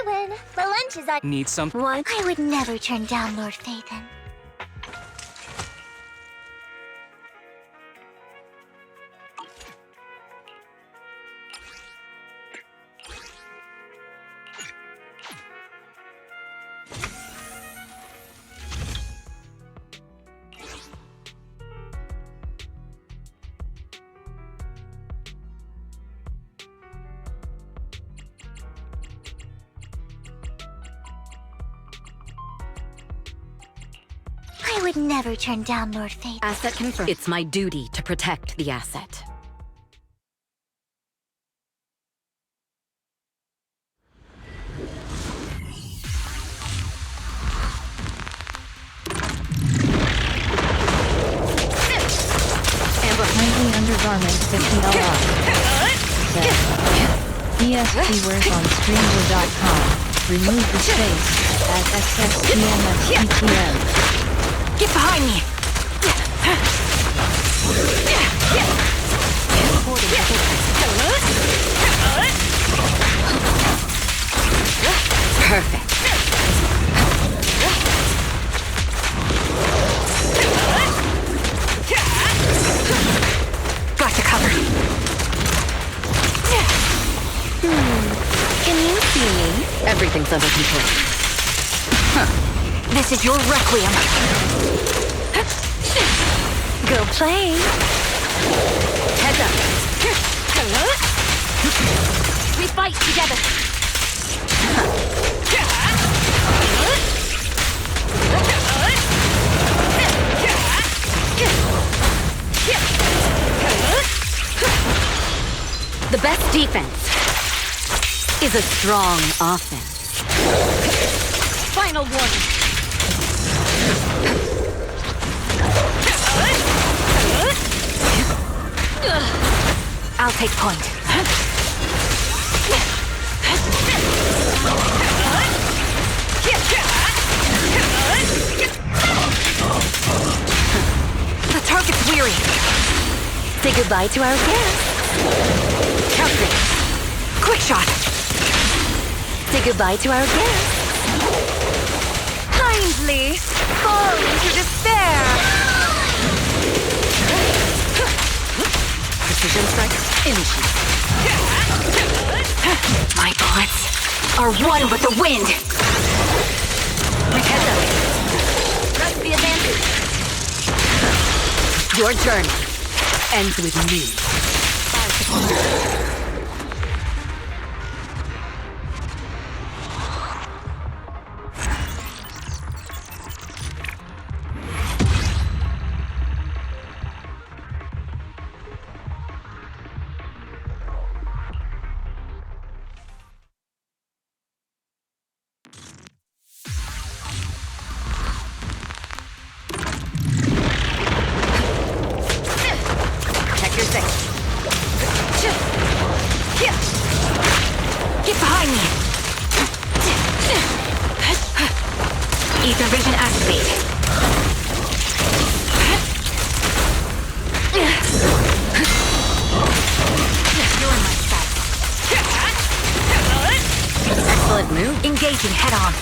win. The lunch is at... Need some? What? I would never turn down Lord Phaethon. I would never turn down Lord Phaethon. Asset confirmed. It's my duty to protect the asset. Kindly undergarment 50 LR. ESP wears on Stranger.com. Remove the space at XXTMSPTM. Get behind me! Perfect. Got you covered. Can you see me? Everything's under control. This is your requiem. Go play. Heads up. We fight together. The best defense is a strong offense. Final warning. I'll take point. The target's weary. Say goodbye to our guest. Counter. Quick shot. Say goodbye to our guest. Kindly fall into despair. Precision strike. Initiate. My bullets are one with the wind. Heads up. Press the advantage. Your journey ends with me. Check your six. Get behind me! Ether vision activate. You're in my sight. Excellent move. Engaging head on.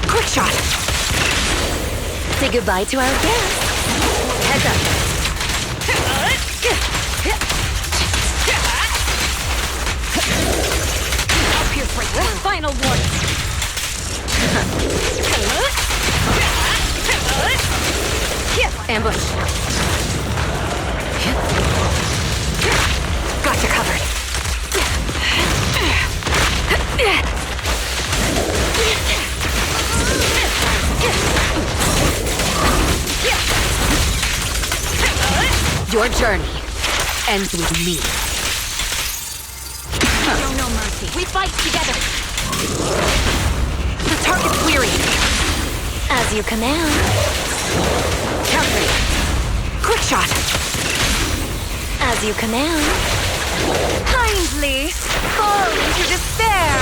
Quick shot. Say goodbye to our guest. Heads up. I'll pierce right through. Final warning. Ambush. Got you covered. Your journey ends with me. Show no mercy. We fight together. The target's weary. As you command. Counter. Quick shot. As you command. Kindly fall into despair.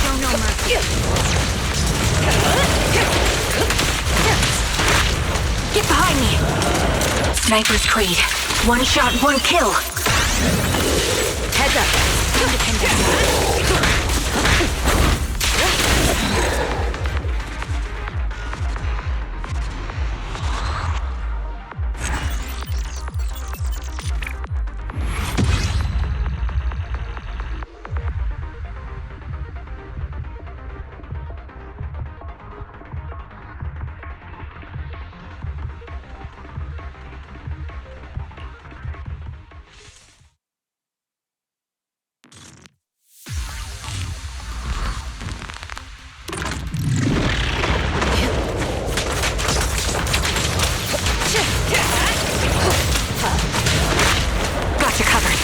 Show no mercy. Get behind me! Sniper's trade. One shot, one kill. Heads up. Independent. Got you covered.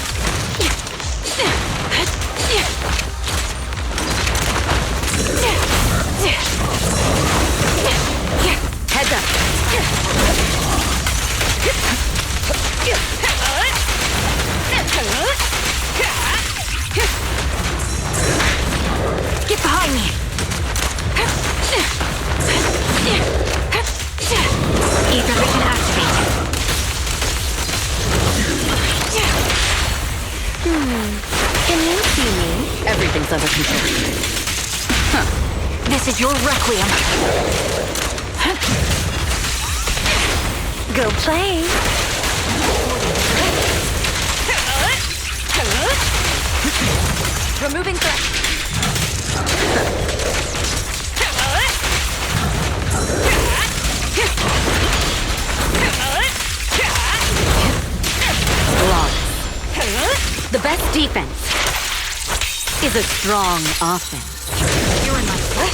Heads up. Get behind me. Ether vision activated. Can you see me? Everything's under control. This is your requiem. Go play. Removing threat. Flawless. The best defense is a strong offense. You're in my way.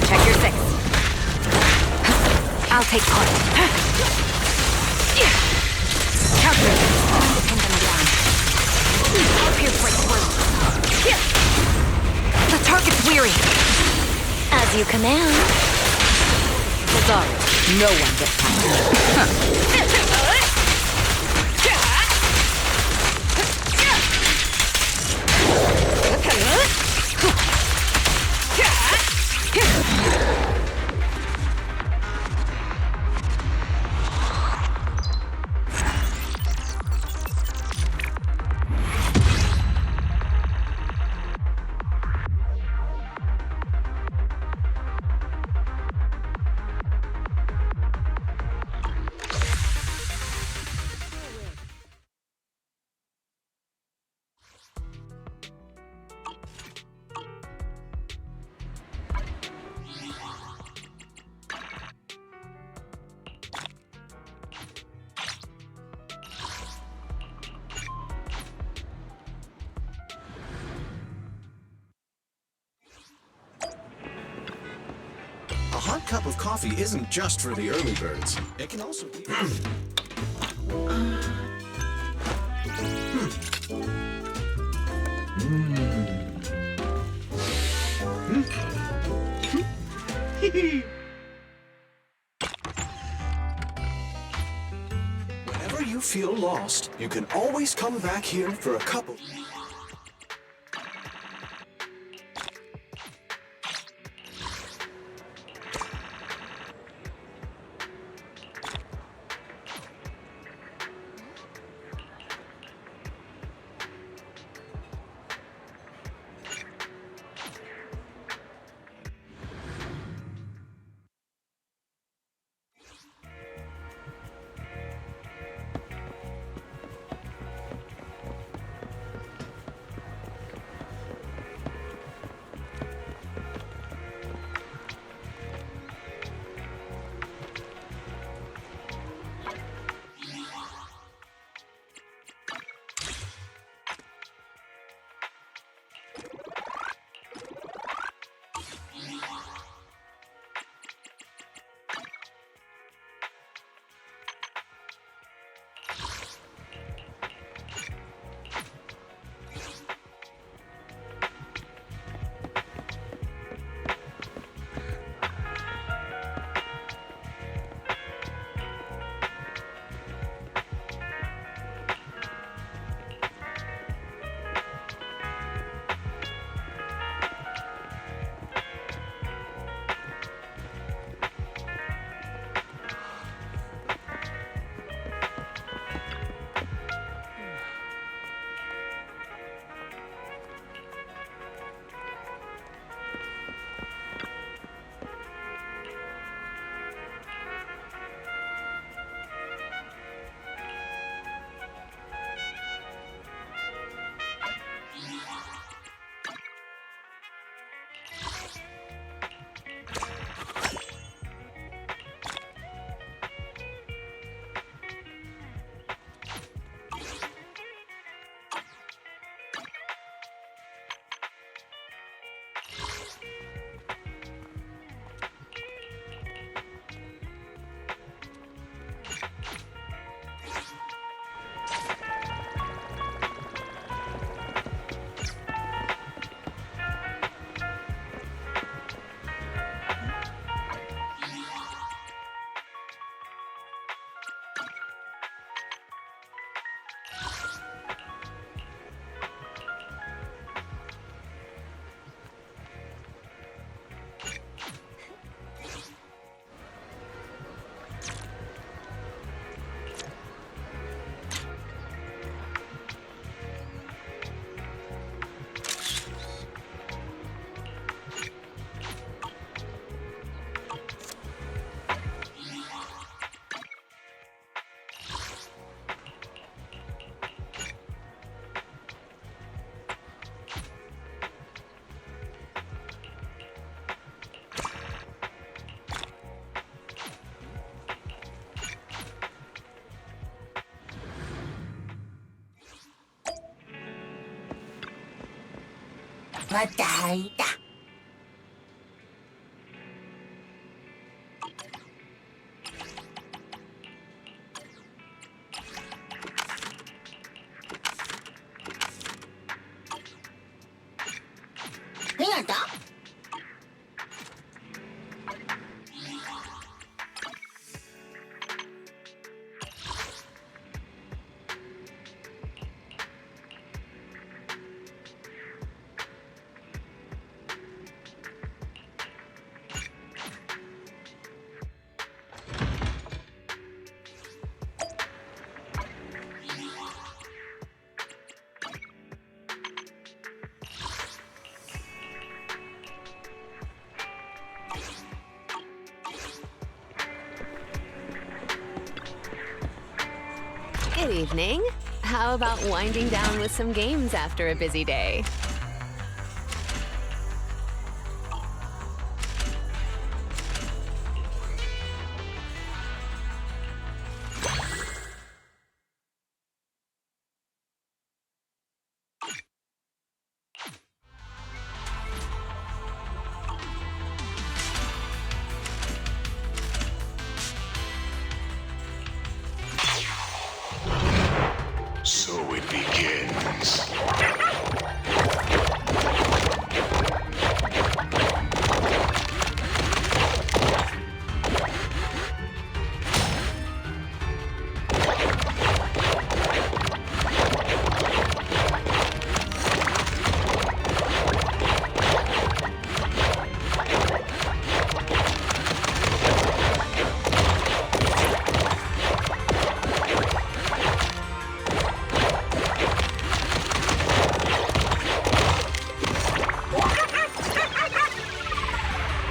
Check your six. I'll take point. Counter. Pin them down. I'll pierce right through. The target's weary. As you command. Sorry, no one gets past me. A hot cup of coffee isn't just for the early birds. It can also be... Whenever you feel lost, you can always come back here for a cup of... Good evening. How about winding down with some games after a busy day? So it begins.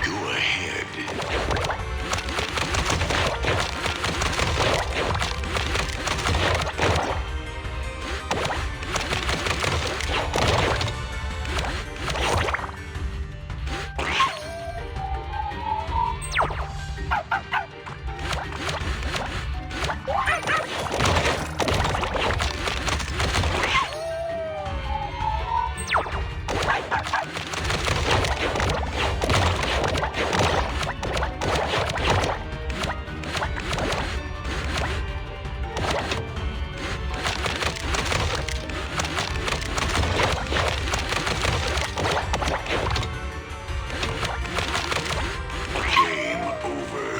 Go ahead. Game over.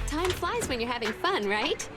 Time flies when you're having fun, right?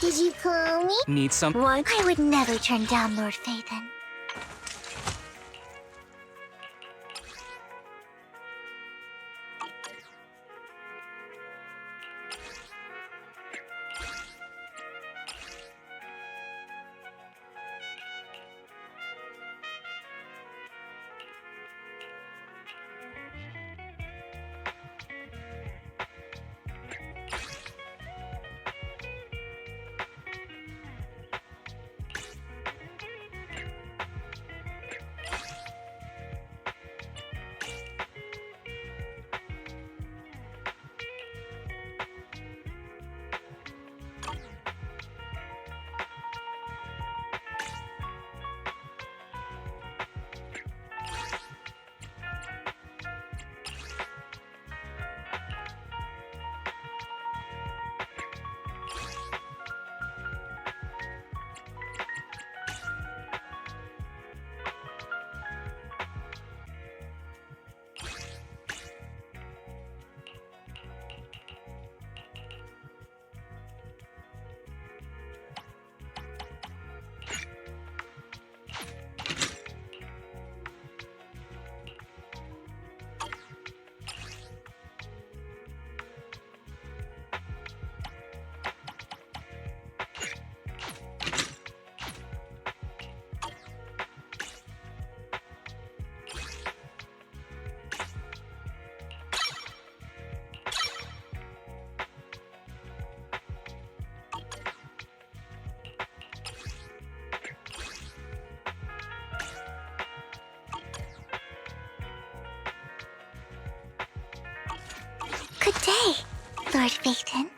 Did you call me? Need some? What? I would never turn down Lord Phaethon. Good day, Lord Phaethon.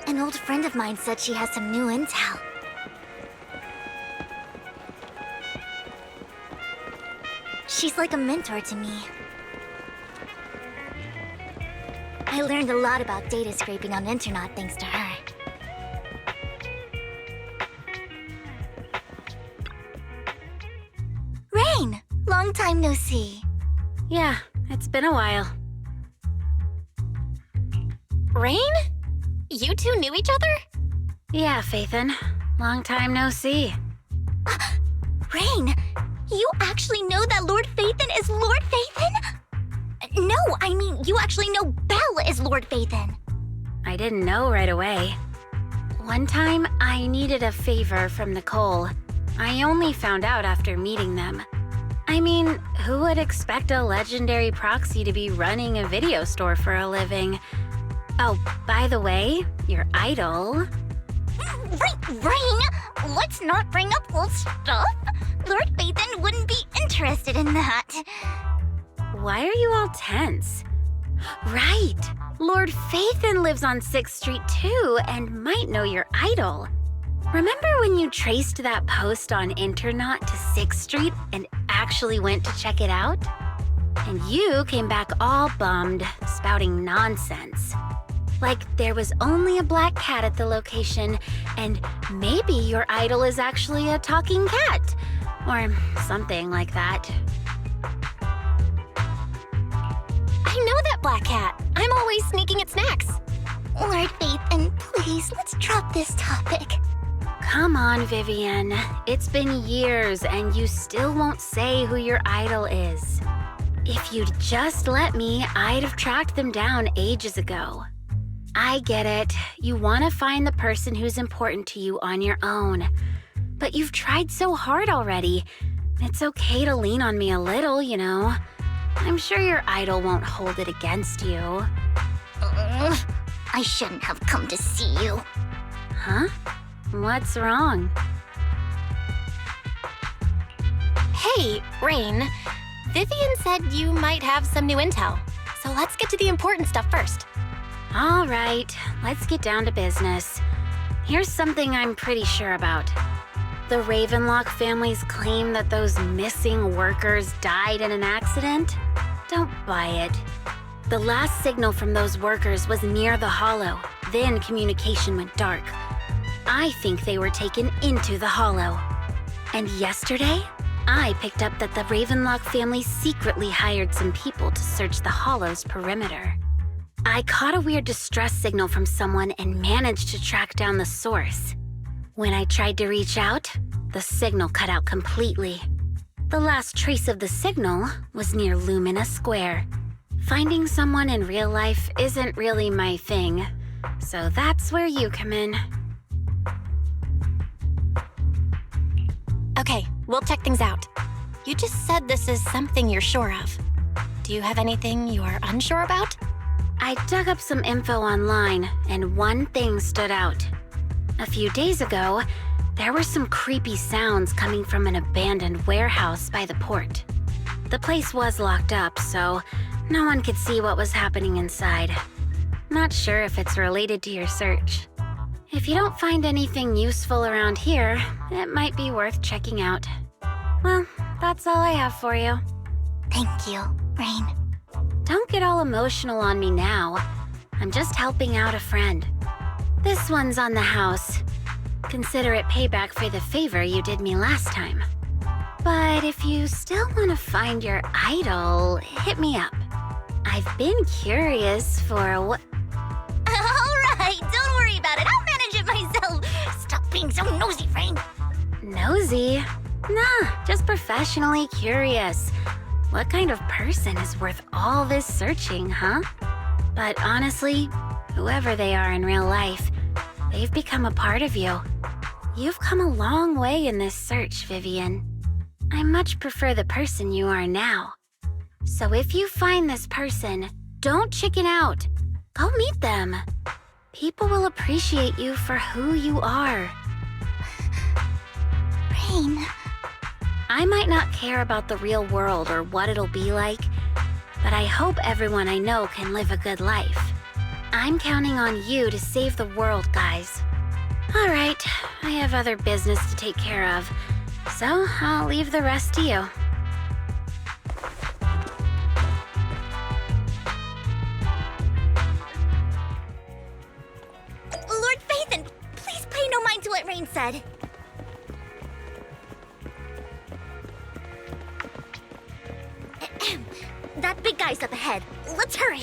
An old friend of mine said she has some new intel. She's like a mentor to me. I learned a lot about data scraping on Internet thanks to her. Rain! Long time no see. Yeah, it's been a while. Rain? You two knew each other? Yeah, Phaethon. Long time no see. Rain, you actually know that Lord Phaethon is Lord Phaethon? No, I mean, you actually know Belle is Lord Phaethon. I didn't know right away. One time, I needed a favor from Nicole. I only found out after meeting them. I mean, who would expect a legendary proxy to be running a video store for a living? Oh, by the way, your idol... Rain, let's not bring up old stuff. Lord Phaethon wouldn't be interested in that. Why are you all tense? Right! Lord Phaethon lives on 6th Street too and might know your idol. Remember when you traced that post on Internet to 6th Street and actually went to check it out? And you came back all bummed, spouting nonsense. Like there was only a black cat at the location, and maybe your idol is actually a talking cat. Or something like that. I know that black cat. I'm always sneaking at snacks. Lord Phaethon, please, let's drop this topic. Come on, Vivian. It's been years and you still won't say who your idol is. If you'd just let me, I'd have tracked them down ages ago. I get it. You want to find the person who's important to you on your own. But you've tried so hard already. It's okay to lean on me a little, you know. I'm sure your idol won't hold it against you. I shouldn't have come to see you. Huh? What's wrong? Hey, Rain. Vivian said you might have some new intel. So let's get to the important stuff first. All right, let's get down to business. Here's something I'm pretty sure about. The Ravenlock family's claim that those missing workers died in an accident? Don't buy it. The last signal from those workers was near the hollow. Then communication went dark. I think they were taken into the hollow. And yesterday, I picked up that the Ravenlock family secretly hired some people to search the hollow's perimeter. I caught a weird distress signal from someone and managed to track down the source. When I tried to reach out, the signal cut out completely. The last trace of the signal was near Lumina Square. Finding someone in real life isn't really my thing, so that's where you come in. Okay, we'll check things out. You just said this is something you're sure of. Do you have anything you're unsure about? I dug up some info online, and one thing stood out. A few days ago, there were some creepy sounds coming from an abandoned warehouse by the port. The place was locked up, so no one could see what was happening inside. Not sure if it's related to your search. If you don't find anything useful around here, it might be worth checking out. Well, that's all I have for you. Thank you, Rain. Don't get all emotional on me now. I'm just helping out a friend. This one's on the house. Consider it payback for the favor you did me last time. But if you still want to find your idol, hit me up. I've been curious for what... All right, don't worry about it. I'll manage it myself. Stop being so nosy, Rain. Nosy? Nah, just professionally curious. What kind of person is worth all this searching, huh? But honestly, whoever they are in real life, they've become a part of you. You've come a long way in this search, Vivian. I much prefer the person you are now. So if you find this person, don't chicken out. Go meet them. People will appreciate you for who you are. Rain. I might not care about the real world or what it'll be like, but I hope everyone I know can live a good life. I'm counting on you to save the world, guys. All right, I have other business to take care of, so I'll leave the rest to you. Lord Phaethon, please pay no mind to what Rain said. That big guy's up ahead. Let's hurry.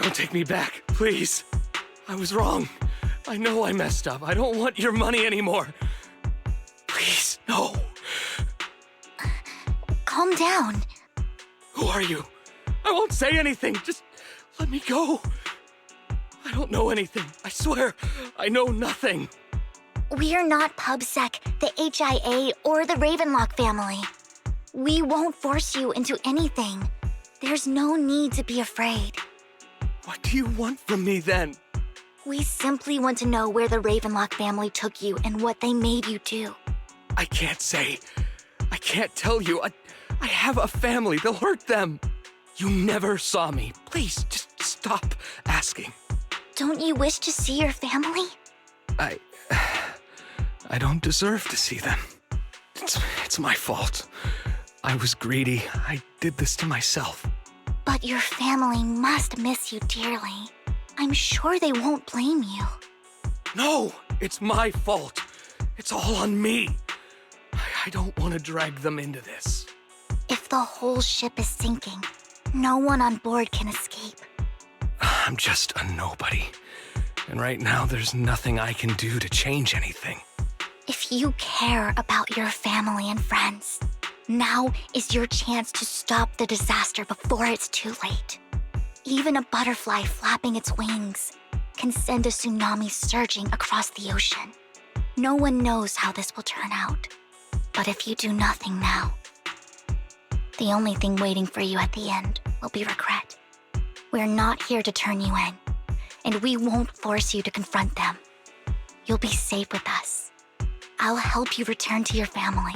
Don't take me back, please. I was wrong. I know I messed up. I don't want your money anymore. Please, no. Calm down. Who are you? I won't say anything. Just let me go. I don't know anything. I swear, I know nothing. We're not PubSec, the HIA, or the Ravenlock family. We won't force you into anything. There's no need to be afraid. What do you want from me then? We simply want to know where the Ravenlock family took you and what they made you do. I can't say. I can't tell you. I have a family. They'll hurt them. You never saw me. Please, just stop asking. Don't you wish to see your family? I don't deserve to see them. It's my fault. I was greedy. I did this to myself. But your family must miss you dearly. I'm sure they won't blame you. No, it's my fault. It's all on me. I don't want to drag them into this. If the whole ship is sinking, no one on board can escape. I'm just a nobody. And right now, there's nothing I can do to change anything. If you care about your family and friends, now is your chance to stop the disaster before it's too late. Even a butterfly flapping its wings can send a tsunami surging across the ocean. No one knows how this will turn out. But if you do nothing now, the only thing waiting for you at the end will be regret. We're not here to turn you in, and we won't force you to confront them. You'll be safe with us. I'll help you return to your family.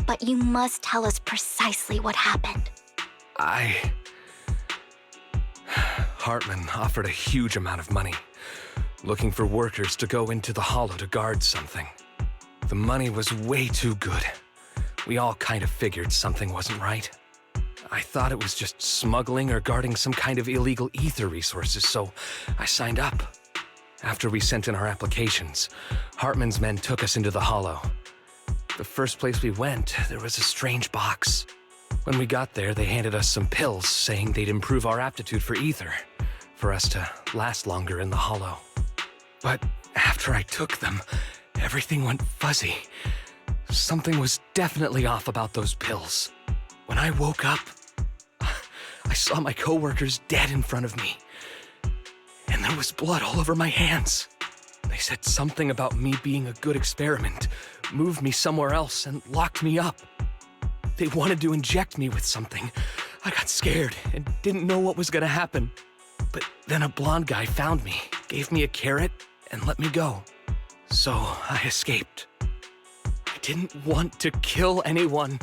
But you must tell us precisely what happened. Hartman offered a huge amount of money, looking for workers to go into the hollow to guard something. The money was way too good. We all kind of figured something wasn't right. I thought it was just smuggling or guarding some kind of illegal ether resources, so I signed up. After we sent in our applications, Hartman's men took us into the hollow. The first place we went, there was a strange box. When we got there, they handed us some pills, saying they'd improve our aptitude for ether, for us to last longer in the hollow. But after I took them, everything went fuzzy. Something was definitely off about those pills. When I woke up, I saw my coworkers dead in front of me. And there was blood all over my hands. They said something about me being a good experiment, moved me somewhere else, and locked me up. They wanted to inject me with something. I got scared and didn't know what was gonna happen. But then a blonde guy found me, gave me a carrot, and let me go. So I escaped. I didn't want to kill anyone.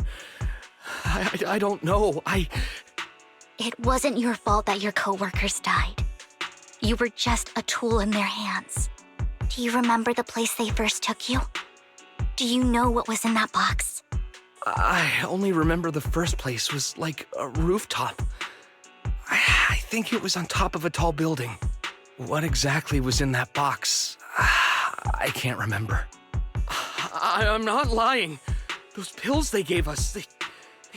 I don't know. It wasn't your fault that your coworkers died. You were just a tool in their hands. Do you remember the place they first took you? Do you know what was in that box? I only remember the first place was like a rooftop. I think it was on top of a tall building. What exactly was in that box? I can't remember. I'm not lying. Those pills they gave us, they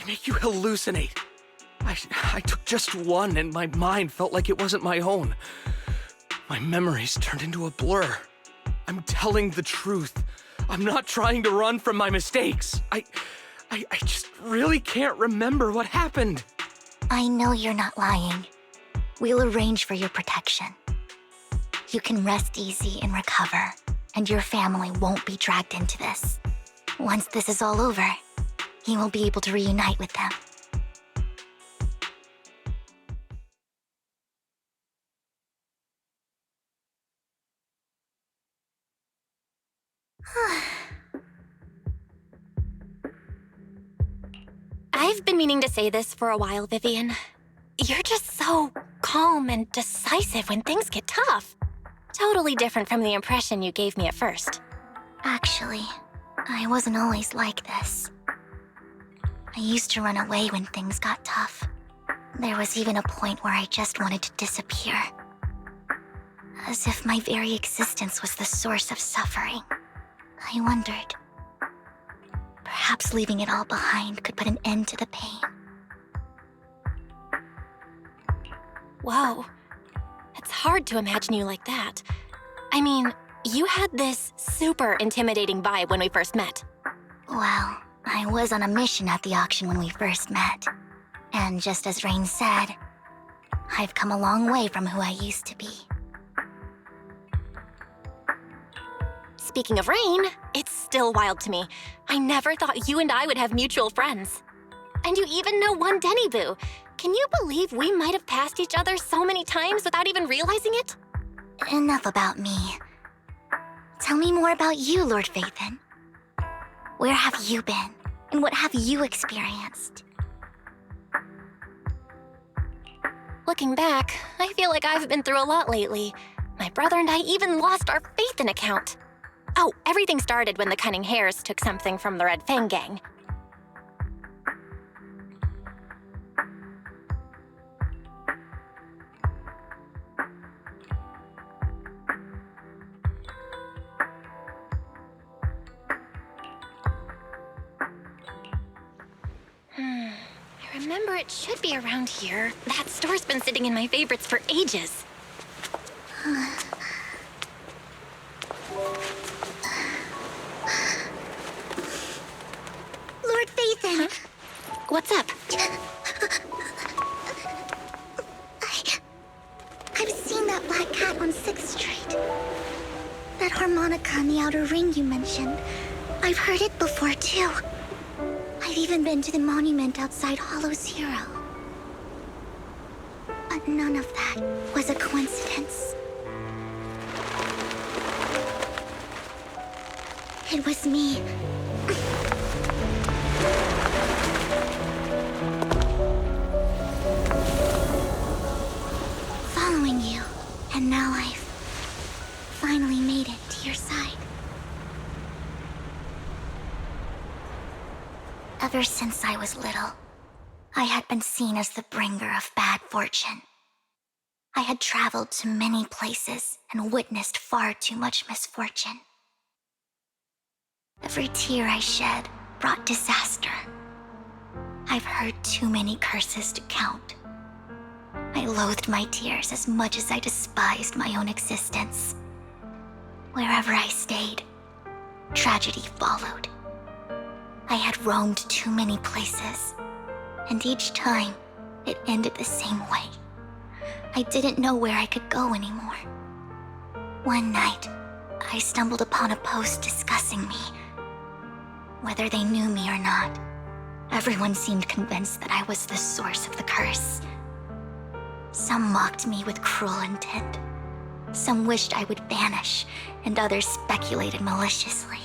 make you hallucinate. I took just one and my mind felt like it wasn't my own. My memories turned into a blur. I'm telling the truth. I'm not trying to run from my mistakes. I just really can't remember what happened. I know you're not lying. We'll arrange for your protection. You can rest easy and recover, and your family won't be dragged into this. Once this is all over, you will be able to reunite with them. I've been meaning to say this for a while, Vivian. You're just so calm and decisive when things get tough. Totally different from the impression you gave me at first. Actually, I wasn't always like this. I used to run away when things got tough. There was even a point where I just wanted to disappear. As if my very existence was the source of suffering. I wondered. Perhaps leaving it all behind could put an end to the pain. Whoa. It's hard to imagine you like that. I mean, you had this super intimidating vibe when we first met. Well, I was on a mission at the auction when we first met. And just as Rain said, I've come a long way from who I used to be. Speaking of Rain, it's still wild to me. I never thought you and I would have mutual friends. And you even know one Denny Boo. Can you believe we might have passed each other so many times without even realizing it? Enough about me. Tell me more about you, Lord Phaethon. Where have you been? And what have you experienced? Looking back, I feel like I've been through a lot lately. My brother and I even lost our Phaethon account. Oh, everything started when the Cunning Hares took something from the Red Fang gang. I remember it should be around here. That store's been sitting in my favorites for ages. Lord Phaethon! What's up? I've seen that black cat on 6th Street. That harmonica in the outer ring you mentioned. I've heard it before, too. I've even been to the monument outside Hollow Zero. But none of that was a coincidence. It was me. Following you, and now I've finally made it to your side. Ever since I was little, I had been seen as the bringer of bad fortune. I had traveled to many places and witnessed far too much misfortune. Every tear I shed brought disaster. I've heard too many curses to count. I loathed my tears as much as I despised my own existence. Wherever I stayed, tragedy followed. I had roamed too many places, and each time, it ended the same way. I didn't know where I could go anymore. One night, I stumbled upon a post discussing me. Whether they knew me or not, everyone seemed convinced that I was the source of the curse. Some mocked me with cruel intent. Some wished I would vanish, and others speculated maliciously.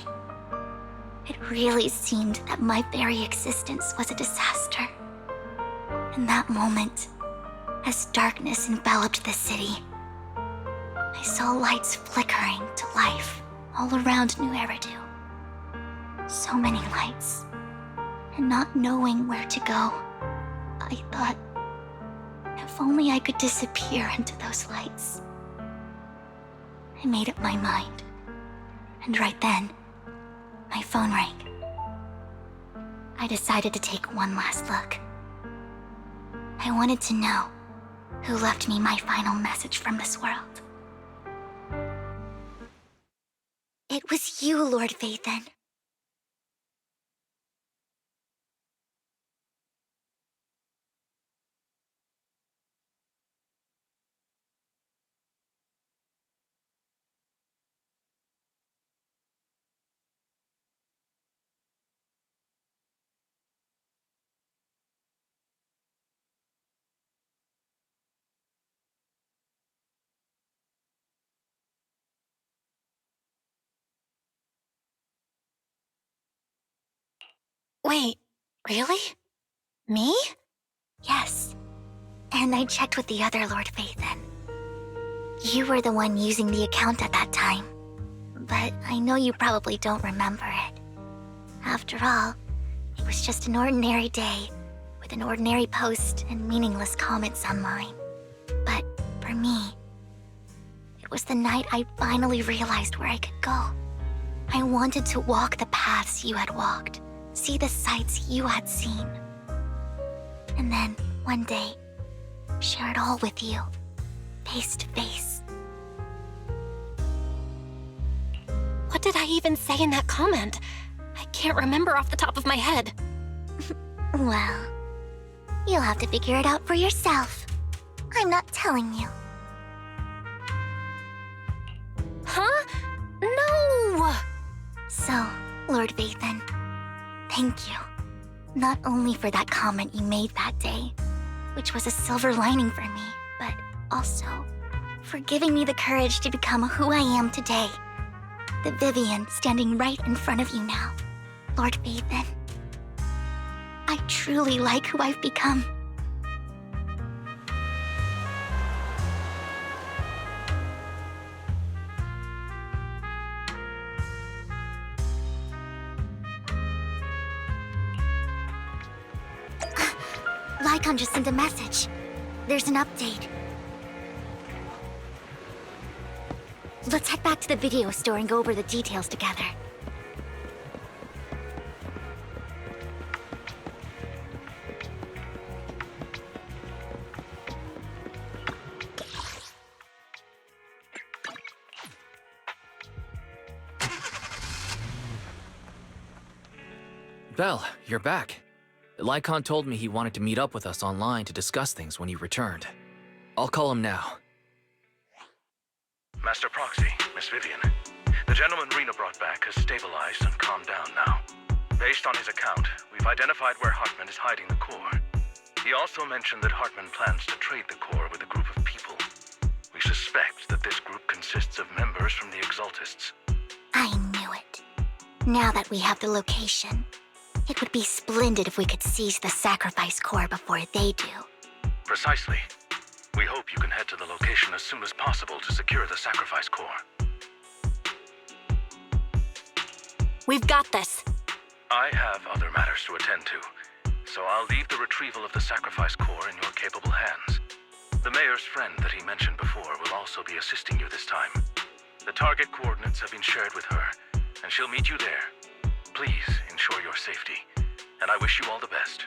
It really seemed that my very existence was a disaster. In that moment, as darkness enveloped the city, I saw lights flickering to life all around New Eridu. So many lights, and not knowing where to go, I thought, if only I could disappear into those lights. I made up my mind, and right then, my phone rang. I decided to take one last look. I wanted to know who left me my final message from this world. It was you, Lord Phaethon. Wait, really? Me? Yes. And I checked with the other Lord Phaethon. You were the one using the account at that time. But I know you probably don't remember it. After all, it was just an ordinary day, with an ordinary post and meaningless comments on mine. But for me, it was the night I finally realized where I could go. I wanted to walk the paths you had walked, see the sights you had seen. And then, one day, share it all with you. face to face. What did I even say in that comment? I can't remember off the top of my head. Well, you'll have to figure it out for yourself. I'm not telling you. Huh? No! So, Lord Vathan, thank you. Not only for that comment you made that day, which was a silver lining for me, but also for giving me the courage to become who I am today. The Vivian standing right in front of you now. Lord Vathan, I truly like who I've become. Lycon just sent a message. There's an update. Let's head back to the video store and go over the details together. Belle, you're back. Lycon told me he wanted to meet up with us online to discuss things when he returned. I'll call him now. Master Proxy, Miss Vivian. The gentleman Rena brought back has stabilized and calmed down now. Based on his account, we've identified where Hartman is hiding the core. He also mentioned that Hartman plans to trade the core with a group of people. We suspect that this group consists of members from the Exaltists. I knew it. Now that we have the location, it would be splendid if we could seize the sacrifice core before they do. Precisely. We hope you can head to the location as soon as possible to secure the sacrifice core. We've got this. I have other matters to attend to, so I'll leave the retrieval of the sacrifice core in your capable hands. The mayor's friend that he mentioned before will also be assisting you this time. The target coordinates have been shared with her, and she'll meet you there. Please ensure your safety, and I wish you all the best.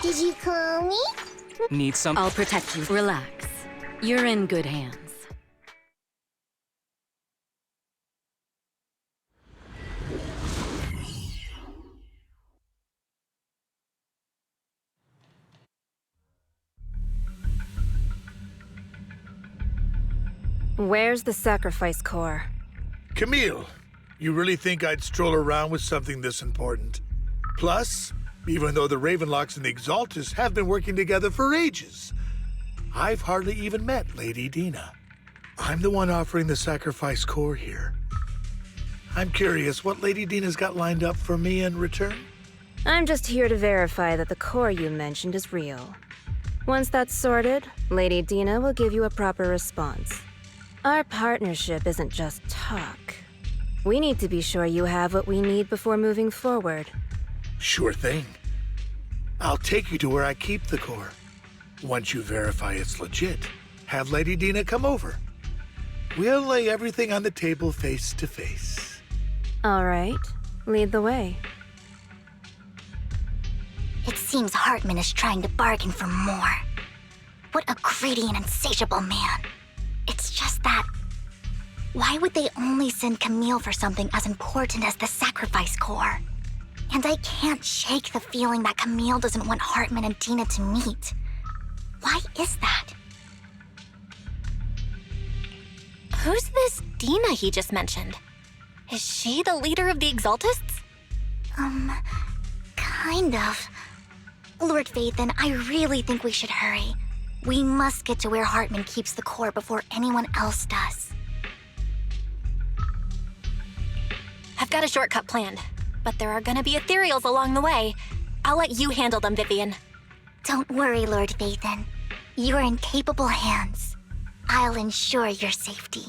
Did you call me? Need some? I'll protect you. Relax. You're in good hands. Where's the sacrifice core? Camille, you really think I'd stroll around with something this important? Plus, even though the Ravenlocks and the Exaltists have been working together for ages, I've hardly even met Lady Dina. I'm the one offering the sacrifice core here. I'm curious what Lady Dina's got lined up for me in return? I'm just here to verify that the core you mentioned is real. Once that's sorted, Lady Dina will give you a proper response. Our partnership isn't just talk. We need to be sure you have what we need before moving forward. Sure thing. I'll take you to where I keep the core. Once you verify it's legit, have Lady Dina come over. We'll lay everything on the table face to face. All right, lead the way. It seems Hartman is trying to bargain for more. What a greedy and insatiable man. It's just that... why would they only send Camille for something as important as the sacrifice core? And I can't shake the feeling that Camille doesn't want Hartman and Dina to meet. Why is that? Who's this Dina he just mentioned? Is she the leader of the Exaltists? Kind of. Lord Vathan, I really think we should hurry. We must get to where Hartman keeps the core before anyone else does. I've got a shortcut planned, but there are gonna be ethereals along the way. I'll let you handle them, Vivian. Don't worry, Lord Vathan. You're in capable hands. I'll ensure your safety.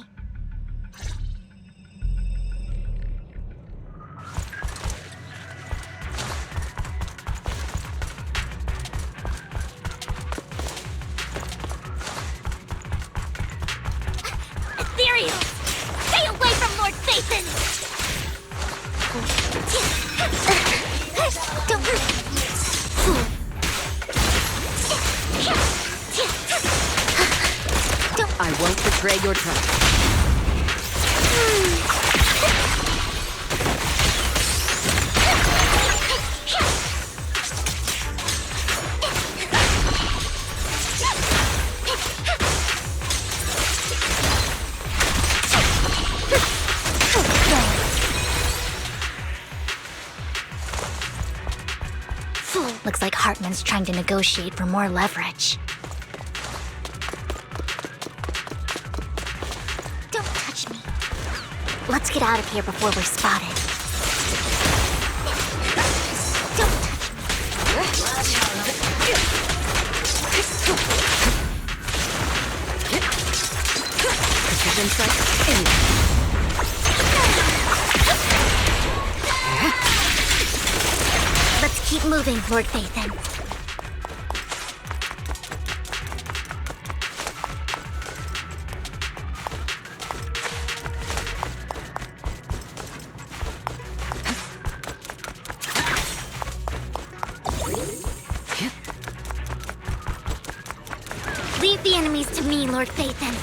betray your trust. Looks like Hartman's trying to negotiate for more leverage. Don't touch me. Let's get out of here before we're spotted. Don't Precision strike. Let's keep moving, Lord Phaethon. Leave the enemies to me, Lord Phaethon.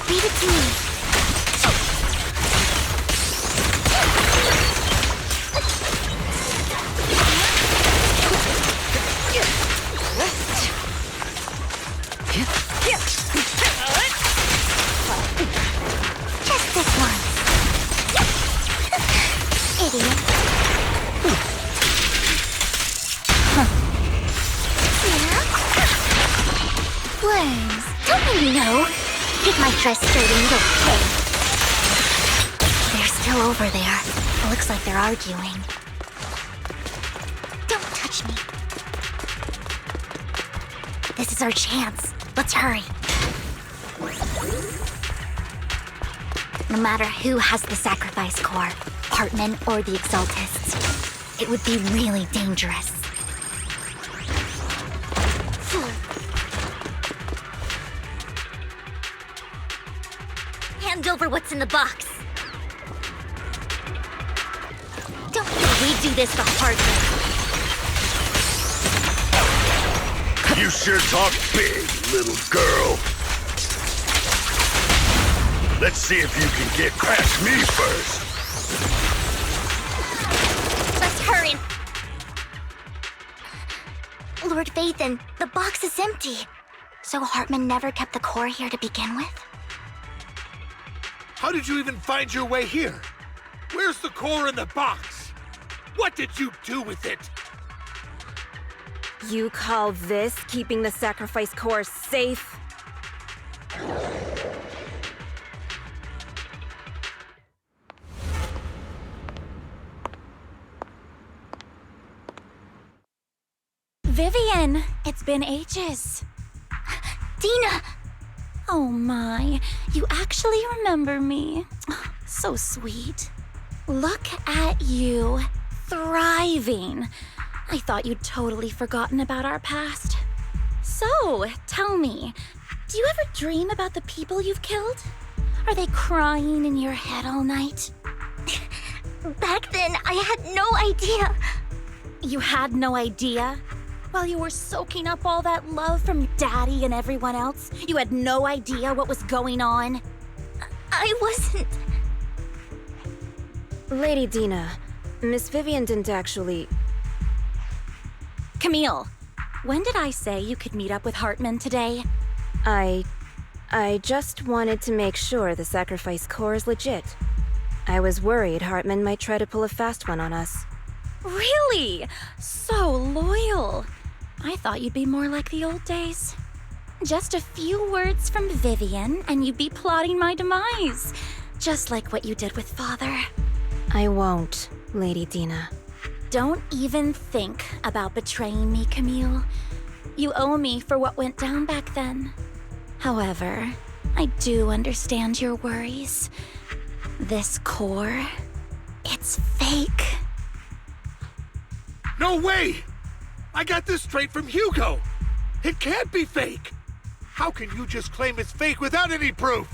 Leave it to me. Just this once. Idiot. Worms, don't you know? Pick my dress skirt and you'll pay. They're still over there. It looks like they're arguing. Don't touch me. This is our chance. Let's hurry. No matter who has the sacrifice core, Hartman or the Exaltists, it would be really dangerous. Hand over what's in the box. Don't we do this the hard way? You sure talk big, little girl. Let's see if you can get past me first. Let's hurry. Lord Phaethon, the box is empty. So Hartman never kept the core here to begin with? How did you even find your way here? Where's the core in the box? What did you do with it? You call this keeping the sacrifice core safe? Vivian, it's been ages. Dina! Oh my, you actually remember me. So sweet. Look at you, thriving. I thought you'd totally forgotten about our past. So, tell me, do you ever dream about the people you've killed? Are they crying in your head all night? Back then, I had no idea. You had no idea? While you were soaking up all that love from Daddy and everyone else, you had no idea what was going on? I wasn't... Lady Dina, Miss Vivian didn't actually... Camille, when did I say you could meet up with Hartman today? I just wanted to make sure the sacrifice core is legit. I was worried Hartman might try to pull a fast one on us. Really? So loyal. I thought you'd be more like the old days. Just a few words from Vivian and you'd be plotting my demise. Just like what you did with Father. I won't, Lady Dina. Don't even think about betraying me, Camille. You owe me for what went down back then. However, I do understand your worries. This core, it's fake. No way! I got this straight from Hugo! It can't be fake! How can you just claim it's fake without any proof?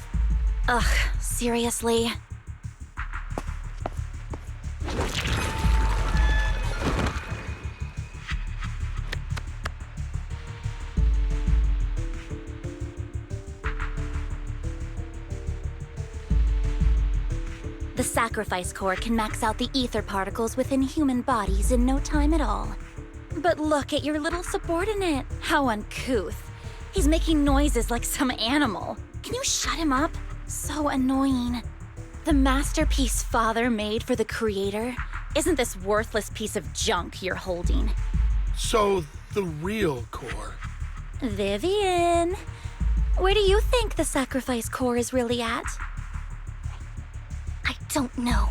Ugh, seriously? The sacrifice core can max out the ether particles within human bodies in no time at all. But look at your little subordinate. How uncouth. He's making noises like some animal. Can you shut him up? So annoying. The masterpiece Father made for the creator isn't this worthless piece of junk you're holding. So, the real core. Vivian, where do you think the sacrifice core is really at? I don't know.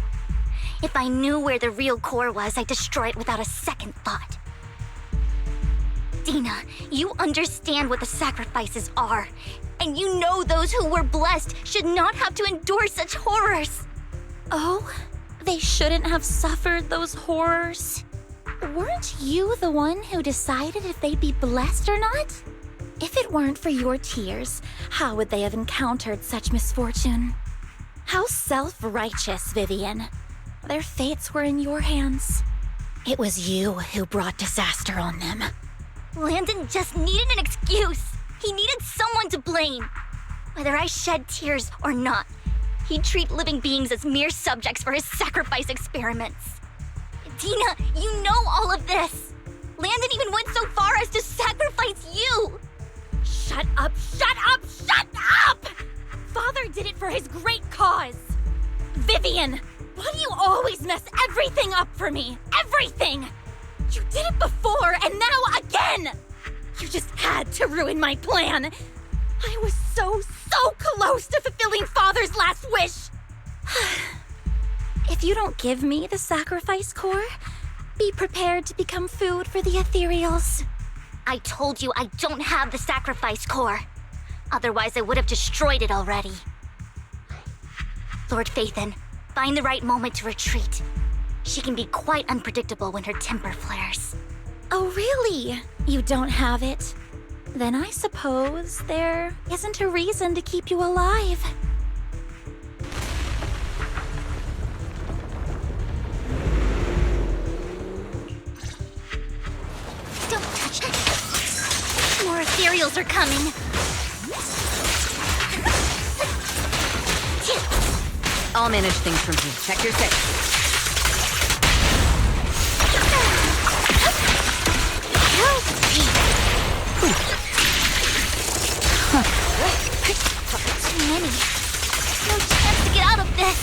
If I knew where the real core was, I'd destroy it without a second thought. Dina, you understand what the sacrifices are. And you know those who were blessed should not have to endure such horrors. Oh, they shouldn't have suffered those horrors. Weren't you the one who decided if they'd be blessed or not? If it weren't for your tears, how would they have encountered such misfortune? How self-righteous, Vivian. Their fates were in your hands. It was you who brought disaster on them. Landon just needed an excuse. He needed someone to blame. Whether I shed tears or not, he'd treat living beings as mere subjects for his sacrifice experiments. Dina, you know all of this. Landon even went so far as to sacrifice you. Shut up, shut up, shut up! Father did it for his great cause. Vivian, why do you always mess everything up for me? Everything! You did it before, and now again! You just had to ruin my plan. I was so close to fulfilling Father's last wish. If you don't give me the sacrifice core, be prepared to become food for the ethereals. I told you I don't have the sacrifice core. Otherwise, I would have destroyed it already. Lord Phaethon, find the right moment to retreat. She can be quite unpredictable when her temper flares. Oh, really? You don't have it? Then I suppose there isn't a reason to keep you alive. Don't touch it. More ethereals are coming. I'll manage things from here. Check your six. Too many. No chance to get out of this.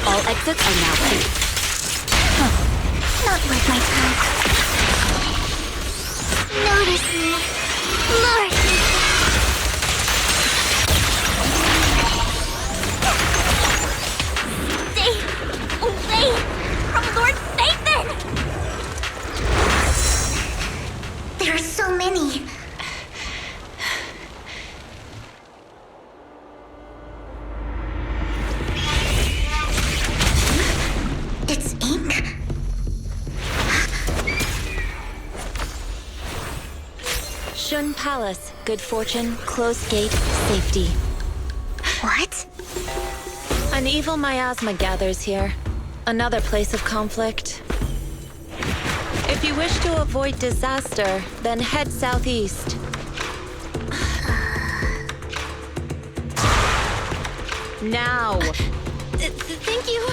All exits are now clear. Not worth my time. Notice me. Lure me. Stay away from Lord Phaethon! There are so many. It's ink. Shun Palace, good fortune, closed gate, safety. What? An evil miasma gathers here. Another place of conflict. If you wish to avoid disaster, then head southeast. Now! Thank you!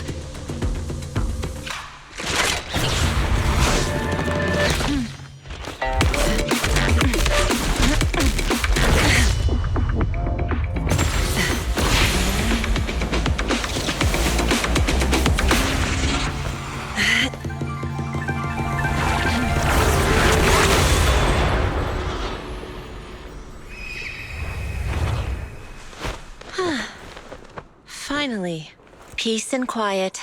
Finally, peace and quiet.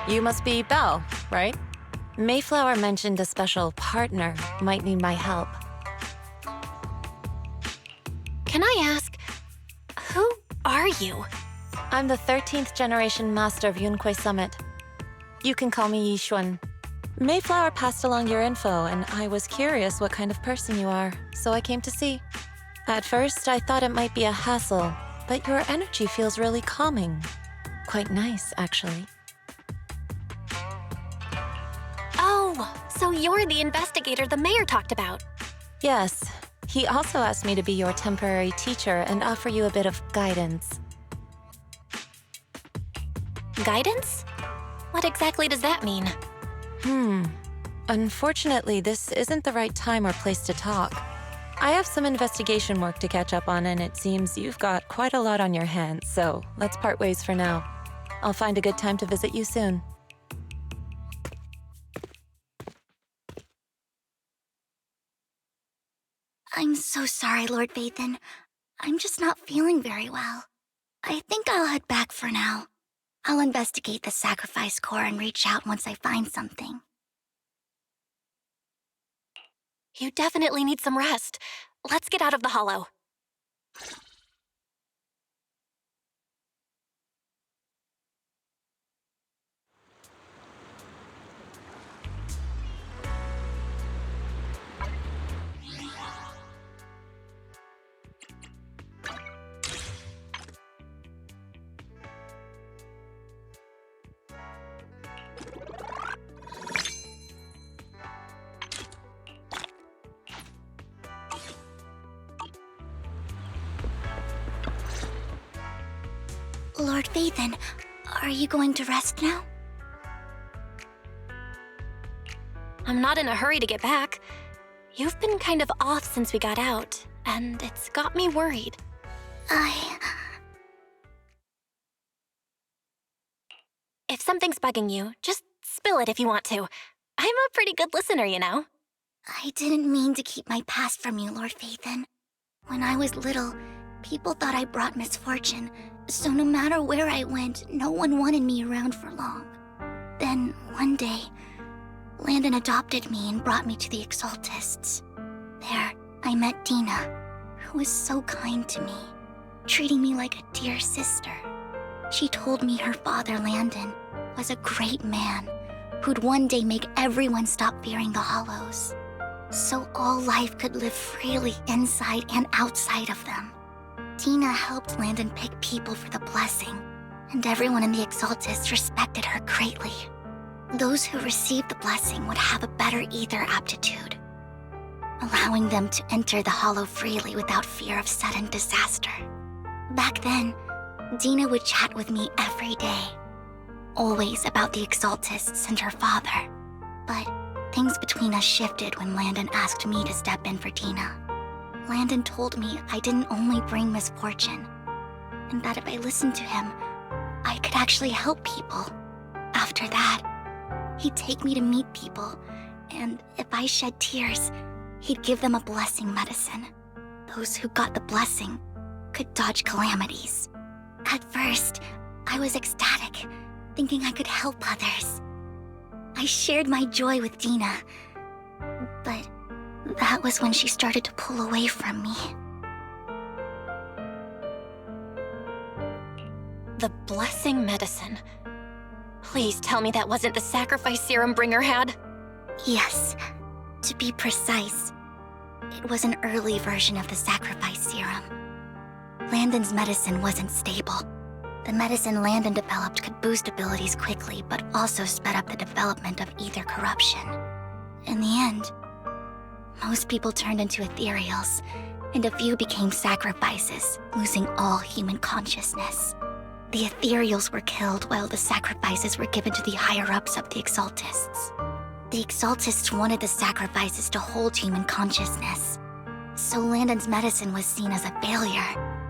You must be Belle, right? Mayflower mentioned a special partner might need my help. Can I ask, who are you? I'm the 13th generation master of Yunque Summit. You can call me Yishuan. Mayflower passed along your info, and I was curious what kind of person you are, so I came to see. At first, I thought it might be a hassle, but your energy feels really calming. Quite nice, actually. Oh, so you're the investigator the mayor talked about. Yes. He also asked me to be your temporary teacher and offer you a bit of guidance. Guidance? What exactly does that mean? Unfortunately, this isn't the right time or place to talk. I have some investigation work to catch up on, and it seems you've got quite a lot on your hands, so let's part ways for now. I'll find a good time to visit you soon. I'm so sorry, Lord Vathan. I'm just not feeling very well. I think I'll head back for now. I'll investigate the sacrifice core and reach out once I find something. You definitely need some rest. Let's get out of the hollow. Lord Vathan, are you going to rest now? I'm not in a hurry to get back. You've been kind of off since we got out, and it's got me worried. If something's bugging you, just spill it if you want to. I'm a pretty good listener, you know. I didn't mean to keep my past from you, Lord Vathan. When I was little, people thought I brought misfortune, so no matter where I went, no one wanted me around for long. Then, one day, Landon adopted me and brought me to the Exaltists. There, I met Dina, who was so kind to me, treating me like a dear sister. She told me her father, Landon, was a great man who'd one day make everyone stop fearing the Hollows, so all life could live freely inside and outside of them. Dina helped Landon pick people for the blessing, and everyone in the Exaltists respected her greatly. Those who received the blessing would have a better ether aptitude, allowing them to enter the Hollow freely without fear of sudden disaster. Back then, Dina would chat with me every day, always about the Exaltists and her father. But things between us shifted when Landon asked me to step in for Dina. Landon told me I didn't only bring misfortune, and that if I listened to him, I could actually help people. After that, he'd take me to meet people, and if I shed tears, he'd give them a blessing medicine. Those who got the blessing could dodge calamities. At first, I was ecstatic, thinking I could help others. I shared my joy with Dina, but that was when she started to pull away from me. The blessing medicine. Please tell me that wasn't the sacrifice serum Bringer had? Yes. To be precise, it was an early version of the sacrifice serum. Landon's medicine wasn't stable. The medicine Landon developed could boost abilities quickly, but also sped up the development of ether corruption. In the end, most people turned into ethereals, and a few became sacrifices, losing all human consciousness. The ethereals were killed while the sacrifices were given to the higher-ups of the Exaltists. The Exaltists wanted the sacrifices to hold human consciousness, so Landon's medicine was seen as a failure,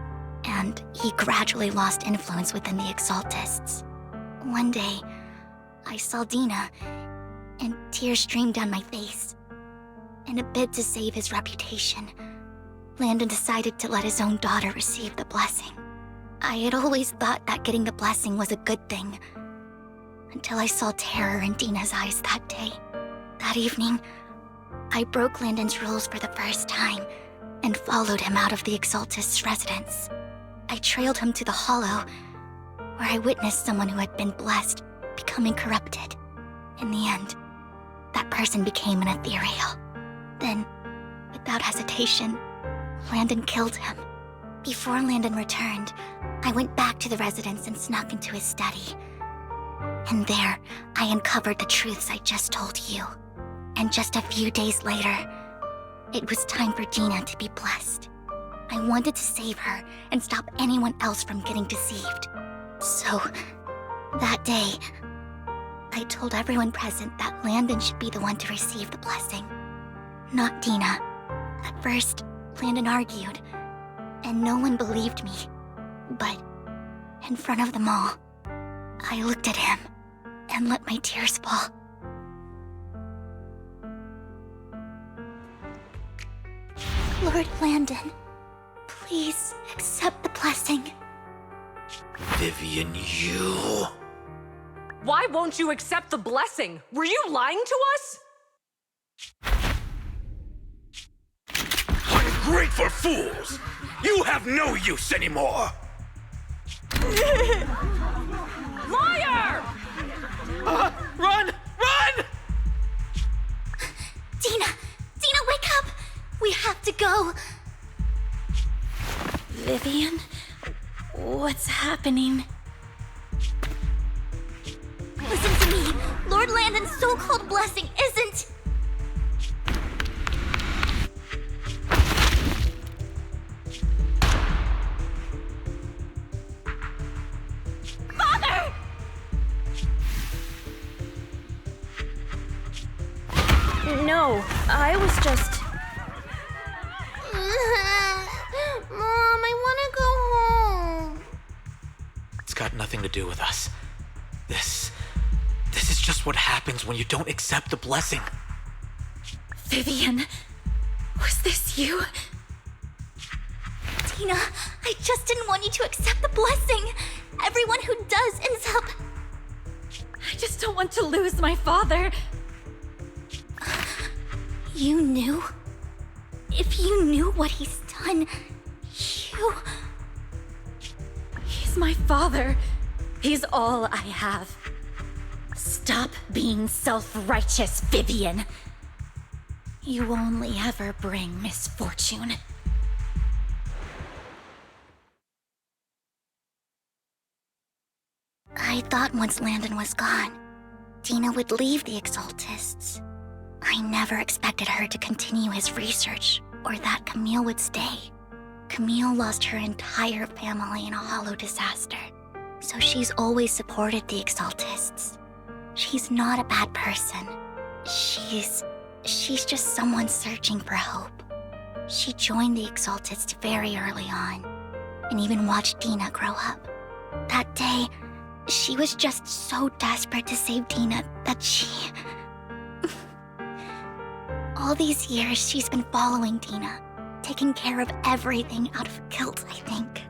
and he gradually lost influence within the Exaltists. One day, I saw Dina, and tears streamed down my face. In a bid to save his reputation, Landon decided to let his own daughter receive the blessing. I had always thought that getting the blessing was a good thing, until I saw terror in Dina's eyes that day. That evening, I broke Landon's rules for the first time and followed him out of the Exaltist's residence. I trailed him to the Hollow, where I witnessed someone who had been blessed becoming corrupted. In the end, that person became an ethereal. Then, without hesitation, Landon killed him. Before Landon returned, I went back to the residence and snuck into his study. And there, I uncovered the truths I just told you. And just a few days later, it was time for Dina to be blessed. I wanted to save her and stop anyone else from getting deceived. So, that day, I told everyone present that Landon should be the one to receive the blessing, not Dina. At first, Landon argued, and no one believed me. But, in front of them all, I looked at him and let my tears fall. Lord Landon, please accept the blessing. Vivian, you... Why won't you accept the blessing? Were you lying to us? Ungrateful fools! You have no use anymore! Liar! Run! Run! Dina! Dina, wake up! We have to go! Vivian? What's happening? Listen to me! Lord Landon's so-called blessing isn't... Father! No, I was just... Mom, I want to go home. It's got nothing to do with us. This is just what happens when you don't accept the blessing. Vivian, was this you? Tina, I just didn't want you to accept the blessing. Everyone who does ends up... I just don't want to lose my father. You knew? If you knew what he's done, you... He's my father. He's all I have. Stop being self-righteous, Vivian. You only ever bring misfortune. I thought once Landon was gone, Dina would leave the Exaltists. I never expected her to continue his research, or that Camille would stay. Camille lost her entire family in a hollow disaster, so she's always supported the Exaltists. She's not a bad person. She's just someone searching for hope. She joined the Exaltists very early on, and even watched Dina grow up. That day, she was just so desperate to save Dina that she... All these years, she's been following Dina, taking care of everything out of guilt, I think.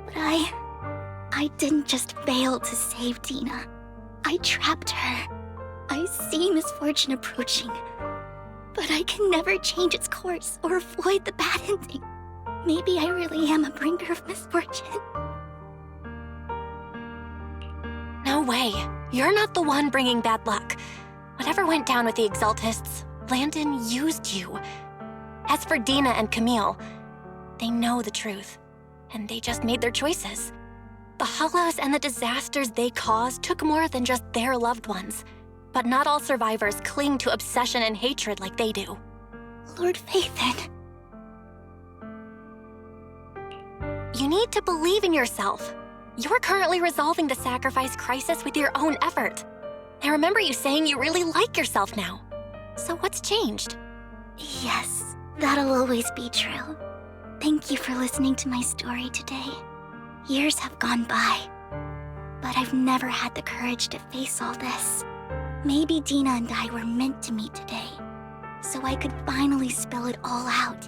But I didn't just fail to save Dina. I trapped her. I see misfortune approaching, but I can never change its course or avoid the bad ending. Maybe I really am a bringer of misfortune. No way. You're not the one bringing bad luck. Whatever went down with the Exaltists, Landon used you. As for Dina and Camille, they know the truth, and they just made their choices. The Hollows and the disasters they caused took more than just their loved ones. But not all survivors cling to obsession and hatred like they do. Lord Phaethon. You need to believe in yourself. You're currently resolving the sacrifice crisis with your own effort. I remember you saying you really like yourself now. So what's changed? Yes, that'll always be true. Thank you for listening to my story today. Years have gone by, but I've never had the courage to face all this. Maybe Dina and I were meant to meet today, so I could finally spill it all out.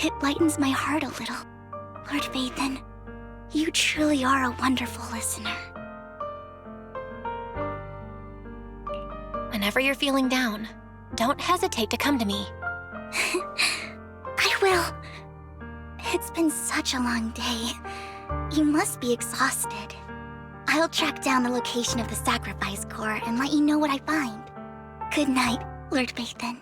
It lightens my heart a little. Lord Phaethon, you truly are a wonderful listener. Whenever you're feeling down, don't hesitate to come to me. I will. It's been such a long day. You must be exhausted. I'll track down the location of the sacrifice core and let you know what I find. Good night, Lord Phaethon.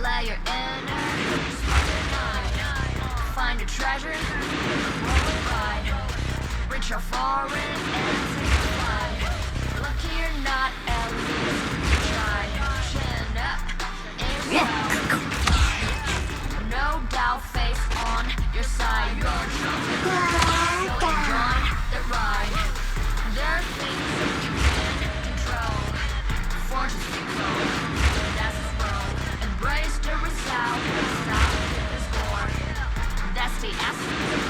Lay your inner find a treasure, roll a ride, reach out far and take a flight. Lucky or not, at least try. Chin up, aim down. No doubt, face on your side. You're jumping, so enjoy the ride. There are things that you can't control. Fortune's decode, that's his role. Embrace the result, stop the score. That's the essence.